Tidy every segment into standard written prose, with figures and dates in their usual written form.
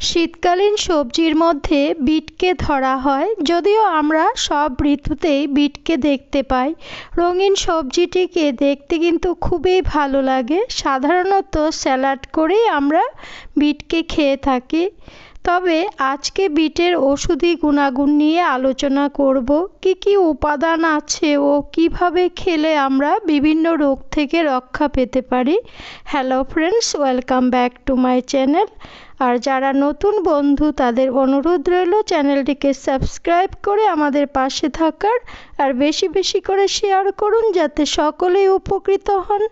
শীতকালীন সবজির মধ্যে বিটকে ধরা হয়। যদিও আমরা সব ঋতুতেই বিটকে দেখতে পাই, রঙিন সবজিটিকে দেখতে কিন্তু খুবই ভালো লাগে। সাধারণত স্যালাড করেই আমরা বিটকে খেয়ে থাকি। তবে আজকে বিটের ওষুধি গুণাগুণ নিয়ে আলোচনা করব। কি উপাদান আছে ও কিভাবে খেলে আমরা বিভিন্ন রোগ থেকে রক্ষা পেতে পারি। Hello friends, welcome back to my channel. আর যারা নতুন বন্ধু তাদের অনুরোধ রইল চ্যানেলটিকে সাবস্ক্রাইব করে আমাদের পাশে থাকার, আর বেশি বেশি করে শেয়ার করুন যাতে সকলেই উপকৃত হন।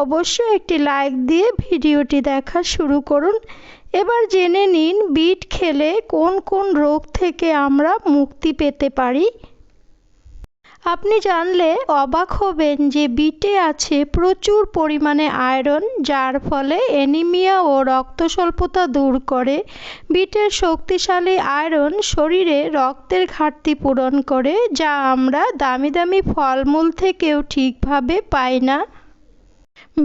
অবশ্যই একটি লাইক দিয়ে ভিডিওটি দেখা শুরু করুন। এবার জেনে নিন বিট খেলে কোন কোন রোগ থেকে আমরা মুক্তি পেতে পারি। আপনি জানলে অবাক হবেন যে বিটে আছে প্রচুর পরিমাণে আয়রন, যার ফলে অ্যানিমিয়া ও রক্ত স্বল্পতা দূর করে। বিটের শক্তিশালী আয়রন শরীরে রক্তের ঘাটতি পূরণ করে, যা আমরা দামি দামি ফলমূল থেকেও ঠিকভাবে পাই না।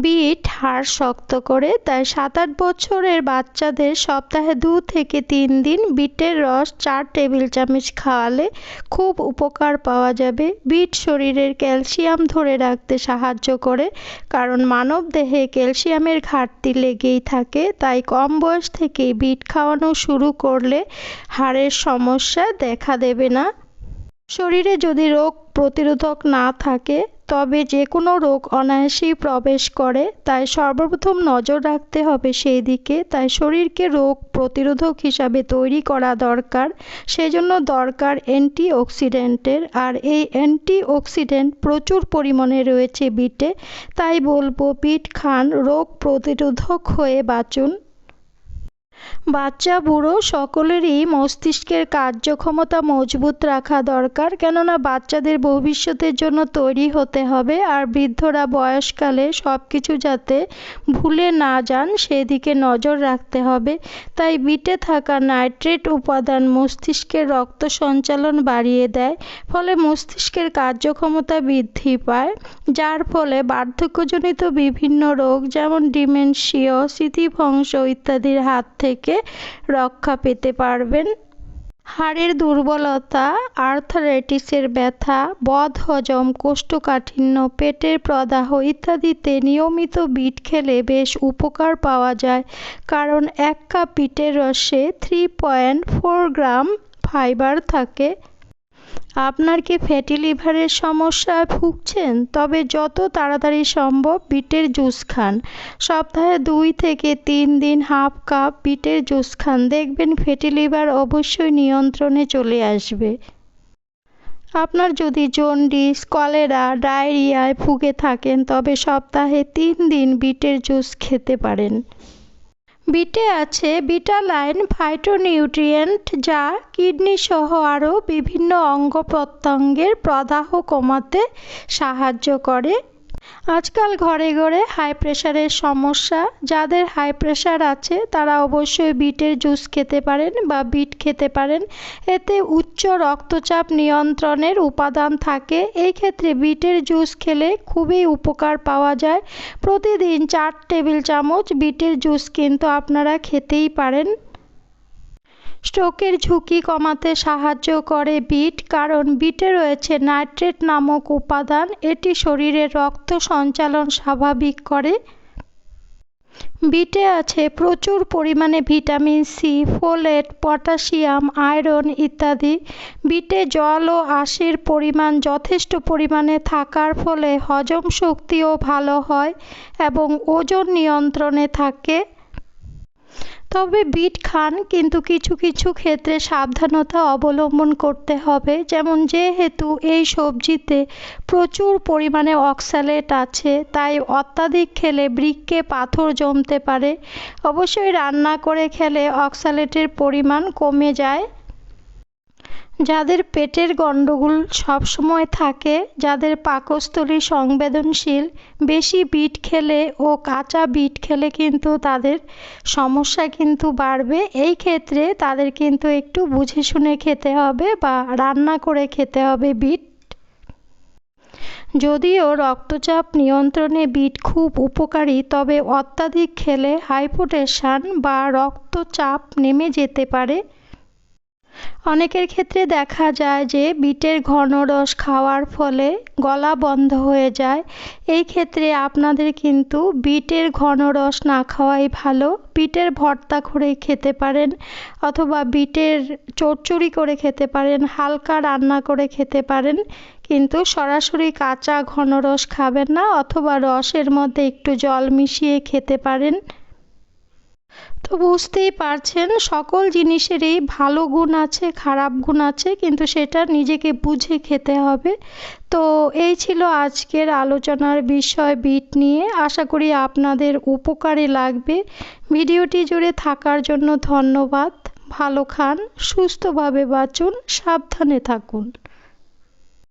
বিট হাড় শক্ত করে, তাই 7-8 বছরের বাচ্চাদের সপ্তাহে 2 থেকে 3 দিন বিটের রস 4 টেবিল চামচ খাওয়ালে খুব উপকার পাওয়া যাবে। বিট শরীরের ক্যালসিয়াম ধরে রাখতে সাহায্য করে, কারণ মানবদেহে ক্যালসিয়ামের ঘাটতি লেগেই থাকে। তাই কম বয়স থেকেই বিট খাওয়ানো শুরু করলে হাড়ের সমস্যা দেখা দেবে না। শরীরে যদি রোগ প্রতিরোধক না থাকে তবে যে কোনো রোগ অনায়াসেই প্রবেশ করে, তাই সর্বপ্রথম নজর রাখতে হবে সেই দিকে। তাই শরীরকে রোগ প্রতিরোধক হিসাবে তৈরি করা দরকার। সেজন্য দরকার অ্যান্টিঅক্সিডেন্টের, আর এই অ্যান্টিঅক্সিডেন্ট প্রচুর পরিমাণে রয়েছে বিটে। তাই বলবো বিট খান, রোগ প্রতিরোধক হয়ে বাঁচুন। বাচ্চা বুড়ো সকলেরই মস্তিষ্কের কার্যক্ষমতা মজবুত রাখা দরকার, কেননা বাচ্চাদের ভবিষ্যতের জন্য তৈরি হতে হবে। আর বৃদ্ধরা বয়সকালে সব কিছু যাতে ভুলে না যান সেদিকে নজর রাখতে হবে। তাই বিটে থাকা নাইট্রেট উপাদান মস্তিষ্কের রক্ত সঞ্চালন বাড়িয়ে দেয়, ফলে মস্তিষ্কের কার্যক্ষমতা বৃদ্ধি পায়, যার ফলে বার্ধক্যজনিত বিভিন্ন রোগ যেমন ডিমেনশিয়া, স্মৃতিভ্রংশ ইত্যাদির হাত থেকে রক্ষা পেতে পারবেন। হাড়ের দুর্বলতা, আর্থারাইটিসের ব্যথা, বদহজম, কোষ্ঠকাঠিন্য, পেটের প্রদাহ ইত্যাদিতে নিয়মিত বিট খেলে বেশ উপকার পাওয়া যায়, কারণ 1 কাপ বিটের রসে 3.4 গ্রাম ফাইবার থাকে। আপনার কি ফ্যাটি লিভারের সমস্যায় ভুগছেন? তবে যত তাড়াতাড়ি সম্ভব বিটের জুস খান। সপ্তাহে 2 থেকে 3 দিন হাফ কাপ বিটের জুস খান, দেখবেন ফ্যাটি লিভার অবশ্যই নিয়ন্ত্রণে চলে আসবে। আপনার যদি জন্ডিস, কলেরা, ডায়রিয়ায় ভুগে থাকেন তবে সপ্তাহে 3 দিন বিটের জুস খেতে পারেন। বিটে আছে ভিটালাইন ফাইটোনিউট্রিয়েন্ট, যা কিডনি সহ আরও বিভিন্ন অঙ্গ প্রত্যঙ্গের প্রদাহ কমাতে সাহায্য করে। আজকাল ঘরে ঘরে হাই প্রেশারের সমস্যা, যাদের হাই প্রেশার আছে তারা অবশ্যই বিটের জুস খেতে পারেন বা বিট খেতে পারেন। এতে উচ্চ রক্তচাপ নিয়ন্ত্রণের উপাদান থাকে। এই ক্ষেত্রে বিটের জুস খেলে খুবই উপকার পাওয়া যায়। প্রতিদিন 4 টেবিল চামচ বিটের জুস কিন্তু আপনারা খেতেই পারেন। স্ট্রোকের ঝুঁকি কমাতে সাহায্য করে বিট, কারণ বিটে রয়েছে নাইট্রেট নামক উপাদান। এটি শরীরে রক্ত সঞ্চালন স্বাভাবিক করে। বিটে আছে প্রচুর পরিমাণে vitamin C, folate, potassium, iron ইত্যাদি। বিটে জল ও আঁশের পরিমাণ যথেষ্ট পরিমাণে থাকার ফলে হজম শক্তিও ভালো হয় এবং ওজন নিয়ন্ত্রণে থাকে। তবে বিট খান, কিন্তু কিছু কিছু ক্ষেত্রে সাবধানতা অবলম্বন করতে হবে। যেমন যেহেতু এই সবজিতে প্রচুর পরিমাণে অক্সালেট আছে, তাই অত্যাধিক খেলে বৃক্কে পাথর জমতে পারে। অবশ্যই রান্না করে খেলে অক্সালেটের পরিমাণ কমে যায়। যাদের পেটের গণ্ডগোল সবসময় থাকে, যাদের পাকস্থলী সংবেদনশীল, বেশি বিট খেলে ও কাঁচা বিট খেলে কিন্তু তাদের সমস্যা কিন্তু বাড়বে। এই ক্ষেত্রে তাদের কিন্তু একটু বুঝে শুনে খেতে হবে বা রান্না করে খেতে হবে বিট। যদিও রক্তচাপ নিয়ন্ত্রণে বিট খুব উপকারী, তবে অত্যাধিক খেলে হাইপোটেনশন বা রক্তচাপ নেমে যেতে পারে। অনেকের ক্ষেত্রে দেখা যায় যে বিটের ঘন রস খাওয়ার ফলে গলা বন্ধ হয়ে যায়। এই ক্ষেত্রে আপনাদের কিন্তু বিটের ঘন রস না খাওয়াই ভালো। বিটের ভর্তা করে খেতে পারেন, অথবা বিটের চচ্চড়ি করে খেতে পারেন, হালকা রান্না করে খেতে পারেন, কিন্তু সরাসরি কাঁচা ঘন রস খাবেন না, অথবা রসের মধ্যে একটু জল মিশিয়ে খেতে পারেন। তো বুঝতেই পারছেন, সকল জিনিসেরই ভালো গুণ আছে, খারাপ গুণ আছে, কিন্তু সেটা নিজেকে বুঝে খেতে হবে। তো এই ছিল আজকের আলোচনার বিষয় বিট নিয়ে। আশা করি আপনাদের উপকারে লাগবে। ভিডিওটি জুড়ে থাকার জন্য ধন্যবাদ। ভালো খান, সুস্থভাবে বাঁচুন, সাবধানে থাকুন।